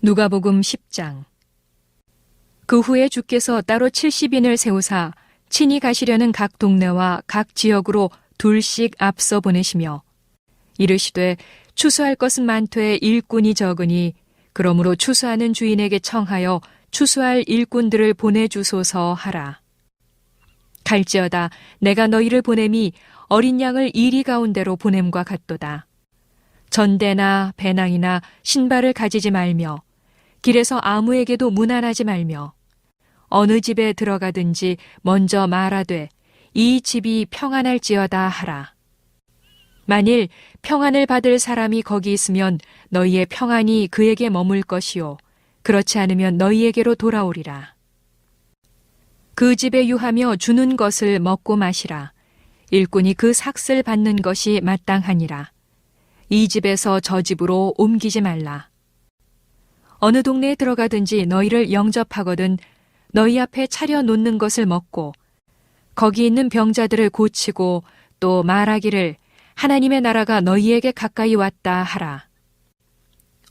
누가복음 10장. 그 후에 주께서 따로 70인을 세우사 친히 가시려는 각 동네와 각 지역으로 둘씩 앞서 보내시며 이르시되 추수할 것은 많되 일꾼이 적으니 그러므로 추수하는 주인에게 청하여 추수할 일꾼들을 보내주소서 하라. 갈지어다 내가 너희를 보냄이 어린 양을 이리 가운데로 보냄과 같도다. 전대나 배낭이나 신발을 가지지 말며 길에서 아무에게도 문안하지 말며 어느 집에 들어가든지 먼저 말하되 이 집이 평안할지어다 하라. 만일 평안을 받을 사람이 거기 있으면 너희의 평안이 그에게 머물 것이요 그렇지 않으면 너희에게로 돌아오리라. 그 집에 유하며 주는 것을 먹고 마시라. 일꾼이 그 삭슬 받는 것이 마땅하니라. 이 집에서 저 집으로 옮기지 말라. 어느 동네에 들어가든지 너희를 영접하거든 너희 앞에 차려 놓는 것을 먹고 거기 있는 병자들을 고치고 또 말하기를 하나님의 나라가 너희에게 가까이 왔다 하라.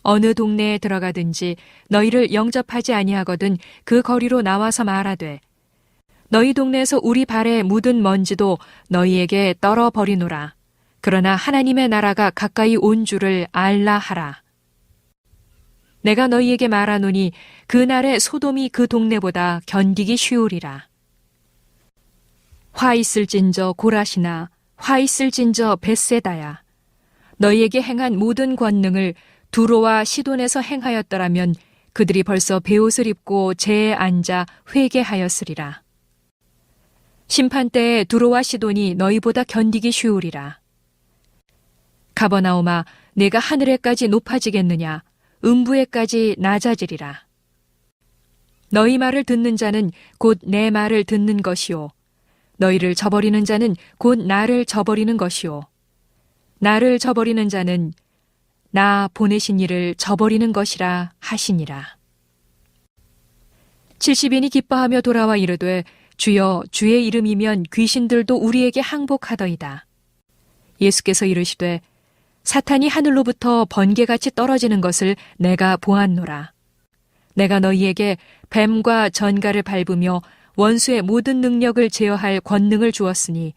어느 동네에 들어가든지 너희를 영접하지 아니하거든 그 거리로 나와서 말하되 너희 동네에서 우리 발에 묻은 먼지도 너희에게 떨어 버리노라. 그러나 하나님의 나라가 가까이 온 줄을 알라 하라. 내가 너희에게 말하노니 그날에 소돔이 그 동네보다 견디기 쉬우리라. 화 있을진저 고라시나 화 있을진저 벳세다야. 너희에게 행한 모든 권능을 두로와 시돈에서 행하였더라면 그들이 벌써 베옷을 입고 재에 앉아 회개하였으리라. 심판 때에 두로와 시돈이 너희보다 견디기 쉬우리라. 가버나움아 내가 하늘에까지 높아지겠느냐 음부에까지 낮아지리라. 너희 말을 듣는 자는 곧 내 말을 듣는 것이요 너희를 저버리는 자는 곧 나를 저버리는 것이요 나를 저버리는 자는 나 보내신 이를 저버리는 것이라 하시니라. 70인이 기뻐하며 돌아와 이르되 주여 주의 이름이면 귀신들도 우리에게 항복하더이다. 예수께서 이르시되 사탄이 하늘로부터 번개같이 떨어지는 것을 내가 보았노라. 내가 너희에게 뱀과 전갈을 밟으며 원수의 모든 능력을 제어할 권능을 주었으니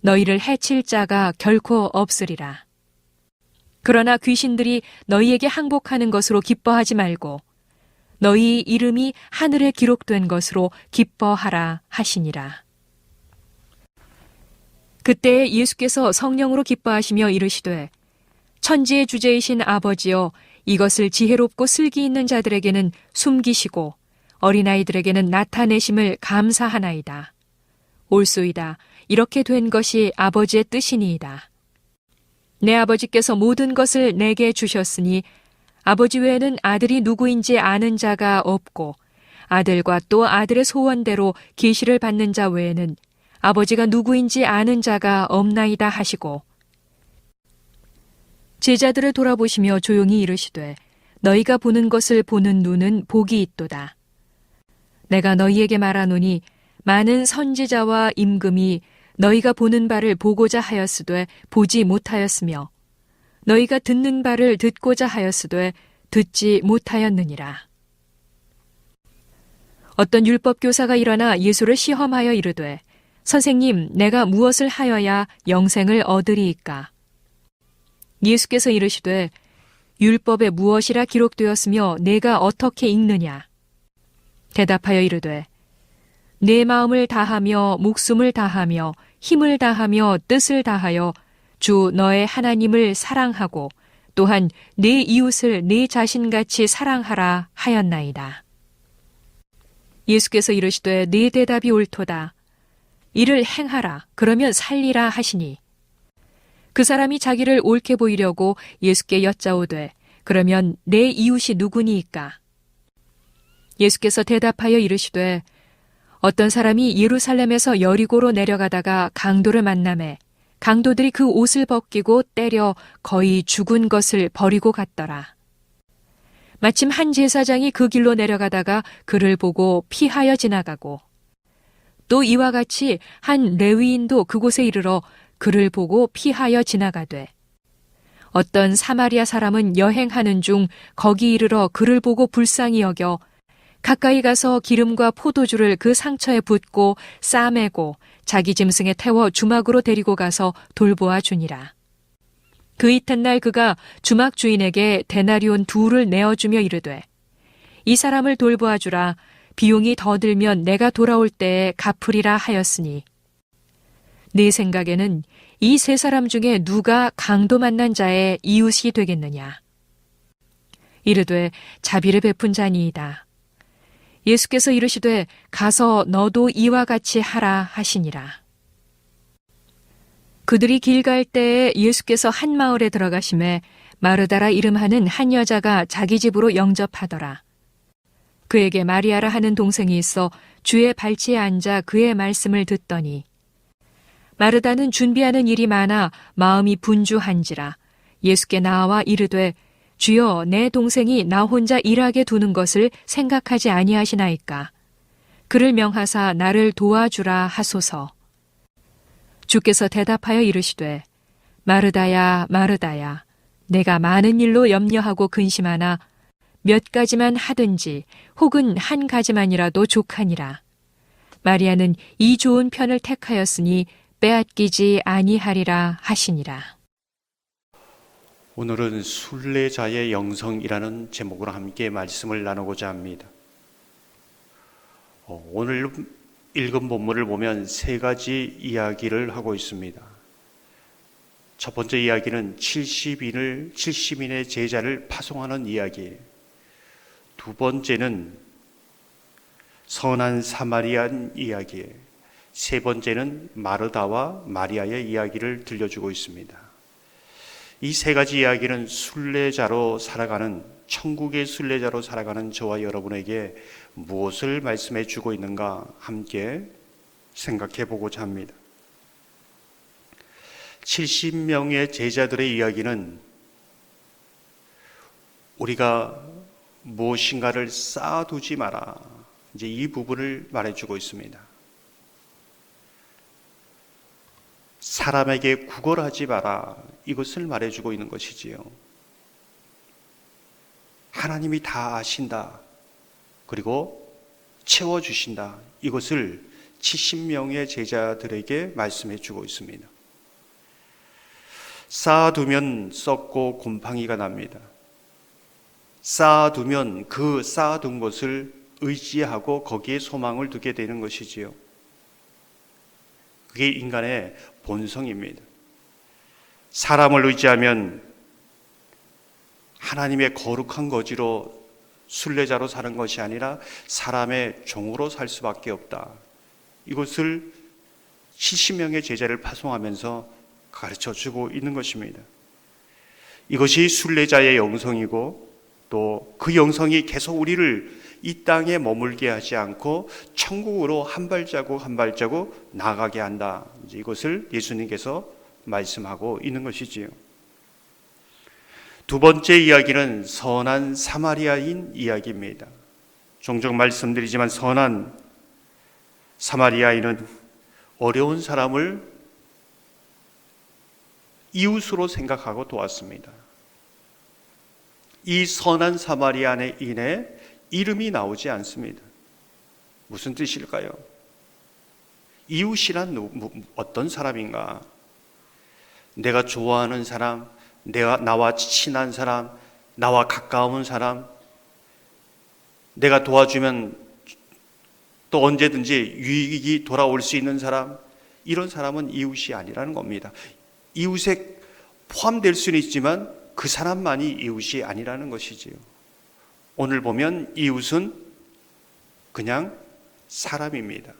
너희를 해칠 자가 결코 없으리라. 그러나 귀신들이 너희에게 항복하는 것으로 기뻐하지 말고 너희 이름이 하늘에 기록된 것으로 기뻐하라 하시니라. 그때 예수께서 성령으로 기뻐하시며 이르시되 천지의 주제이신 아버지여 이것을 지혜롭고 슬기 있는 자들에게는 숨기시고 어린아이들에게는 나타내심을 감사하나이다. 옳소이다. 이렇게 된 것이 아버지의 뜻이니이다. 내 아버지께서 모든 것을 내게 주셨으니 아버지 외에는 아들이 누구인지 아는 자가 없고 아들과 또 아들의 소원대로 계시를 받는 자 외에는 아버지가 누구인지 아는 자가 없나이다 하시고 제자들을 돌아보시며 조용히 이르시되 너희가 보는 것을 보는 눈은 복이 있도다. 내가 너희에게 말하노니 많은 선지자와 임금이 너희가 보는 바를 보고자 하였으되 보지 못하였으며 너희가 듣는 바를 듣고자 하였으되 듣지 못하였느니라. 어떤 율법교사가 일어나 예수를 시험하여 이르되 선생님 내가 무엇을 하여야 영생을 얻으리이까? 예수께서 이르시되 율법에 무엇이라 기록되었으며 내가 어떻게 읽느냐? 대답하여 이르되 내 마음을 다하며 목숨을 다하며 힘을 다하며 뜻을 다하여 주 너의 하나님을 사랑하고 또한 내 이웃을 내 자신같이 사랑하라 하였나이다. 예수께서 이르시되 네 대답이 옳도다. 이를 행하라 그러면 살리라 하시니 그 사람이 자기를 옳게 보이려고 예수께 여짜오되 그러면 내 이웃이 누구니이까? 예수께서 대답하여 이르시되 어떤 사람이 예루살렘에서 여리고로 내려가다가 강도를 만나매 강도들이 그 옷을 벗기고 때려 거의 죽은 것을 버리고 갔더라. 마침 한 제사장이 그 길로 내려가다가 그를 보고 피하여 지나가고 또 이와 같이 한 레위인도 그곳에 이르러 그를 보고 피하여 지나가되 어떤 사마리아 사람은 여행하는 중 거기 이르러 그를 보고 불쌍히 여겨 가까이 가서 기름과 포도주를 그 상처에 붓고 싸매고 자기 짐승에 태워 주막으로 데리고 가서 돌보아 주니라. 그 이튿날 그가 주막 주인에게 데나리온 2를 내어주며 이르되 이 사람을 돌보아 주라. 비용이 더 들면 내가 돌아올 때에 갚으리라 하였으니 네 생각에는 이 3사람 중에 누가 강도 만난 자의 이웃이 되겠느냐? 이르되 자비를 베푼 자니이다. 예수께서 이르시되 가서 너도 이와 같이 하라 하시니라. 그들이 길 갈 때에 예수께서 한 마을에 들어가심에 마르다라 이름하는 한 여자가 자기 집으로 영접하더라. 그에게 마리아라 하는 동생이 있어 주의 발치에 앉아 그의 말씀을 듣더니 마르다는 준비하는 일이 많아 마음이 분주한지라 예수께 나와 이르되 주여 내 동생이 나 혼자 일하게 두는 것을 생각하지 아니하시나이까. 그를 명하사 나를 도와주라 하소서. 주께서 대답하여 이르시되 마르다야 마르다야 내가 많은 일로 염려하고 근심하나 몇 가지만 하든지 혹은 한 가지만이라도 족하니라. 마리아는 이 좋은 편을 택하였으니 빼앗기지 아니하리라 하시니라. 오늘은 순례자의 영성이라는 제목으로 함께 말씀을 나누고자 합니다. 오늘 읽은 본문을 보면 3가지 이야기를 하고 있습니다. 첫 번째 이야기는 70인의 제자를 파송하는 이야기예요. 두 번째는 선한 사마리안 이야기예요. 세 번째는 마르다와 마리아의 이야기를 들려주고 있습니다. 이 3가지 이야기는 순례자로 살아가는, 천국의 순례자로 살아가는 저와 여러분에게 무엇을 말씀해 주고 있는가 함께 생각해 보고자 합니다. 70명의 제자들의 이야기는 우리가 무엇인가를 쌓아두지 마라, 이제 이 부분을 말해주고 있습니다. 사람에게 구걸하지 마라, 이것을 말해주고 있는 것이지요. 하나님이 다 아신다, 그리고 채워주신다, 이것을 70명의 제자들에게 말씀해 주고 있습니다. 쌓아두면 썩고 곰팡이가 납니다. 쌓아두면 그 쌓아둔 것을 의지하고 거기에 소망을 두게 되는 것이지요. 그게 인간의 본성입니다. 사람을 의지하면 하나님의 거룩한 거지로 순례자로 사는 것이 아니라 사람의 종으로 살 수밖에 없다. 이것을 70명의 제자를 파송하면서 가르쳐주고 있는 것입니다. 이것이 순례자의 영성이고 또 그 영성이 계속 우리를 이 땅에 머물게 하지 않고 천국으로 한 발자국 한 발자국 나아가게 한다. 이것을 예수님께서 말씀하고 있는 것이지요. 두 번째 이야기는 선한 사마리아인 이야기입니다. 종종 말씀드리지만 선한 사마리아인은 어려운 사람을 이웃으로 생각하고 도왔습니다. 이 선한 사마리아인의 이름이 나오지 않습니다. 무슨 뜻일까요? 이웃이란 어떤 사람인가? 내가 좋아하는 사람, 나와 친한 사람, 나와 가까운 사람, 내가 도와주면 또 언제든지 유익이 돌아올 수 있는 사람, 이런 사람은 이웃이 아니라는 겁니다. 이웃에 포함될 수는 있지만 그 사람만이 이웃이 아니라는 것이지요. 오늘 보면 이웃은 그냥 사람입니다.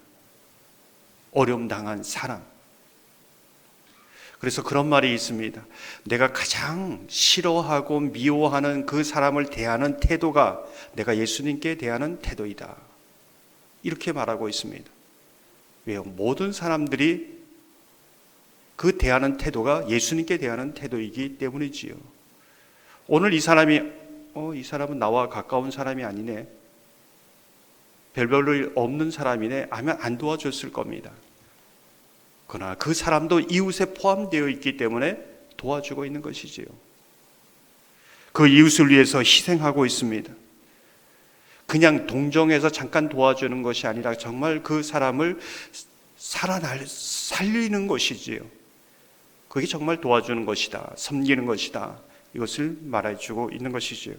어려움 당한 사람. 그래서 그런 말이 있습니다. 내가 가장 싫어하고 미워하는 그 사람을 대하는 태도가 내가 예수님께 대하는 태도이다. 이렇게 말하고 있습니다. 왜요? 모든 사람들이 그 대하는 태도가 예수님께 대하는 태도이기 때문이지요. 오늘 이 사람은 나와 가까운 사람이 아니네, 별별로 없는 사람이네 하면 안 도와줬을 겁니다. 그러나 그 사람도 이웃에 포함되어 있기 때문에 도와주고 있는 것이지요. 그 이웃을 위해서 희생하고 있습니다. 그냥 동정해서 잠깐 도와주는 것이 아니라 정말 그 사람을 살리는 것이지요. 그게 정말 도와주는 것이다, 섬기는 것이다, 이것을 말해주고 있는 것이지요.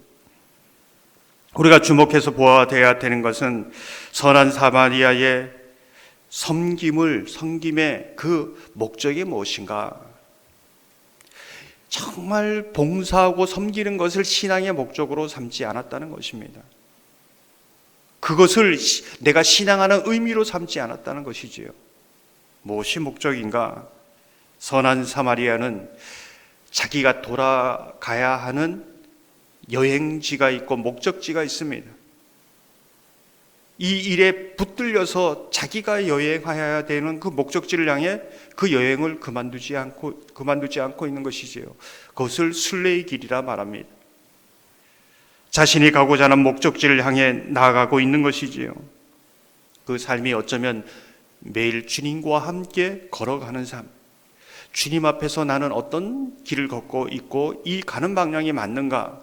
우리가 주목해서 보아야 되는 것은 선한 사마리아의 섬김의 그 목적이 무엇인가? 정말 봉사하고 섬기는 것을 신앙의 목적으로 삼지 않았다는 것입니다. 그것을 내가 신앙하는 의미로 삼지 않았다는 것이지요. 무엇이 목적인가? 선한 사마리아는 자기가 돌아가야 하는 여행지가 있고 목적지가 있습니다. 이 일에 붙들려서 자기가 여행해야 되는 그 목적지를 향해 그 여행을 그만두지 않고 있는 것이지요. 그것을 순례의 길이라 말합니다. 자신이 가고자 하는 목적지를 향해 나아가고 있는 것이지요. 그 삶이 어쩌면 매일 주님과 함께 걸어가는 삶, 주님 앞에서 나는 어떤 길을 걷고 있고 이 가는 방향이 맞는가?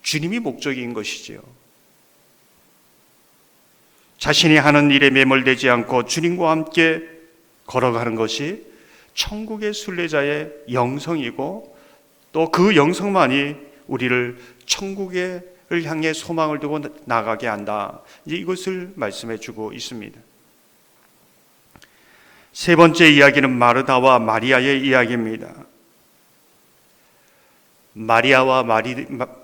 주님이 목적인 것이지요. 자신이 하는 일에 매몰되지 않고 주님과 함께 걸어가는 것이 천국의 순례자의 영성이고 또 그 영성만이 우리를 천국을 향해 소망을 두고 나가게 한다. 이것을 말씀해 주고 있습니다. 세 번째 이야기는 마르다와 마리아의 이야기입니다. 마리아와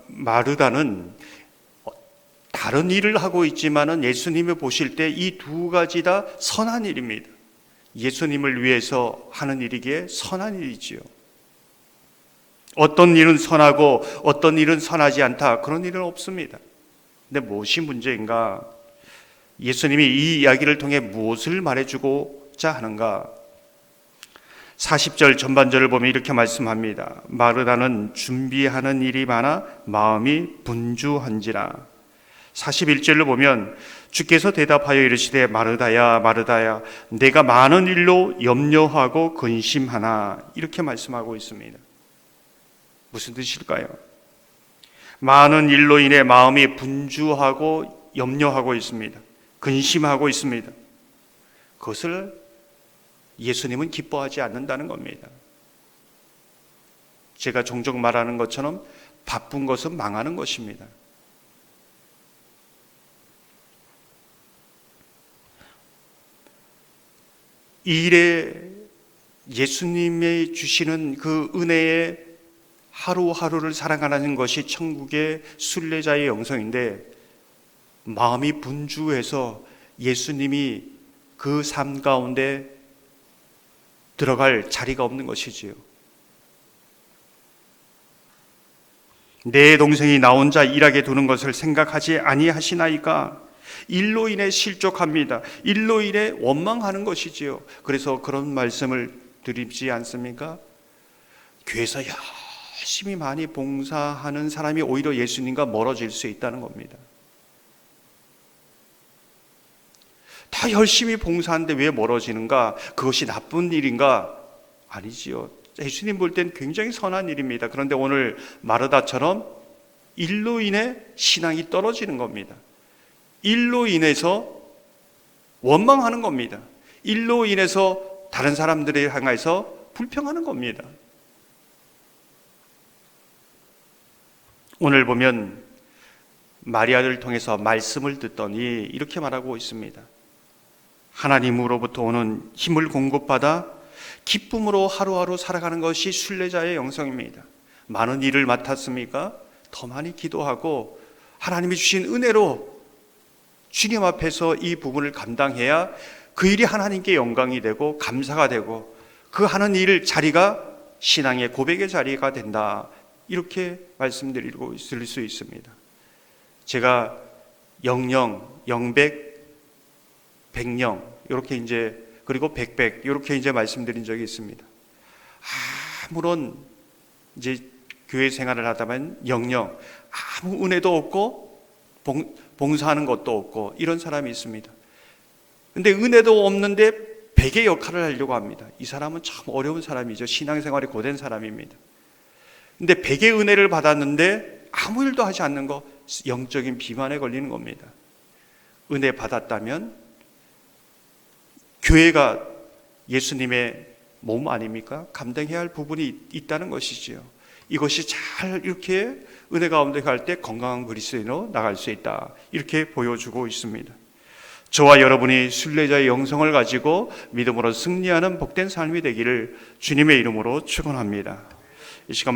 마르다는 다른 일을 하고 있지만은 예수님이 보실 때 이 두 가지 다 선한 일입니다. 예수님을 위해서 하는 일이기에 선한 일이지요. 어떤 일은 선하고 어떤 일은 선하지 않다, 그런 일은 없습니다. 근데 무엇이 문제인가? 예수님이 이 이야기를 통해 무엇을 말해주고자 하는가? 40절 전반절을 보면 이렇게 말씀합니다. 마르다는 준비하는 일이 많아 마음이 분주한지라. 41절을 보면 주께서 대답하여 이르시되 마르다야 마르다야 내가 많은 일로 염려하고 근심하나, 이렇게 말씀하고 있습니다. 무슨 뜻일까요? 많은 일로 인해 마음이 분주하고 염려하고 있습니다. 근심하고 있습니다. 그것을 예수님은 기뻐하지 않는다는 겁니다. 제가 종종 말하는 것처럼 바쁜 것은 망하는 것입니다. 이 일에 예수님이 주시는 그 은혜에 하루하루를 살아가는 것이 천국의 순례자의 영성인데, 마음이 분주해서 예수님이 그 삶 가운데 들어갈 자리가 없는 것이지요. 내 동생이 나 혼자 일하게 두는 것을 생각하지 아니하시나이까? 일로 인해 실족합니다. 일로 인해 원망하는 것이지요. 그래서 그런 말씀을 드리지 않습니까? 교회에서 열심히 많이 봉사하는 사람이 오히려 예수님과 멀어질 수 있다는 겁니다. 다 열심히 봉사하는데 왜 멀어지는가? 그것이 나쁜 일인가? 아니지요. 예수님 볼 땐 굉장히 선한 일입니다. 그런데 오늘 마르다처럼 일로 인해 신앙이 떨어지는 겁니다. 일로 인해서 원망하는 겁니다. 일로 인해서 다른 사람들에 향해서 불평하는 겁니다. 오늘 보면 마리아를 통해서 말씀을 듣더니 이렇게 말하고 있습니다. 하나님으로부터 오는 힘을 공급받아 기쁨으로 하루하루 살아가는 것이 순례자의 영성입니다. 많은 일을 맡았습니까? 더 많이 기도하고 하나님이 주신 은혜로 주님 앞에서 이 부분을 감당해야 그 일이 하나님께 영광이 되고 감사가 되고 그 하는 일 자리가 신앙의 고백의 자리가 된다. 이렇게 말씀드리고 있을 수 있습니다. 제가 영영, 영백, 백영 이렇게 이제 그리고 백백 이렇게 이제 말씀드린 적이 있습니다. 아무런 이제 교회 생활을 하다만 영영 아무 은혜도 없고 봉사하는 것도 없고 이런 사람이 있습니다. 근데 은혜도 없는데 백의 역할을 하려고 합니다. 이 사람은 참 어려운 사람이죠. 신앙생활이 고된 사람입니다. 근데 백의 은혜를 받았는데 아무 일도 하지 않는 거 영적인 비만에 걸리는 겁니다. 은혜 받았다면 교회가 예수님의 몸 아닙니까? 감당해야 할 부분이 있다는 것이지요. 이것이 잘 이렇게 은혜 가운데 갈 때 건강한 그리스도인으로 나갈 수 있다. 이렇게 보여주고 있습니다. 저와 여러분이 순례자의 영성을 가지고 믿음으로 승리하는 복된 삶이 되기를 주님의 이름으로 축원합니다. 이 시간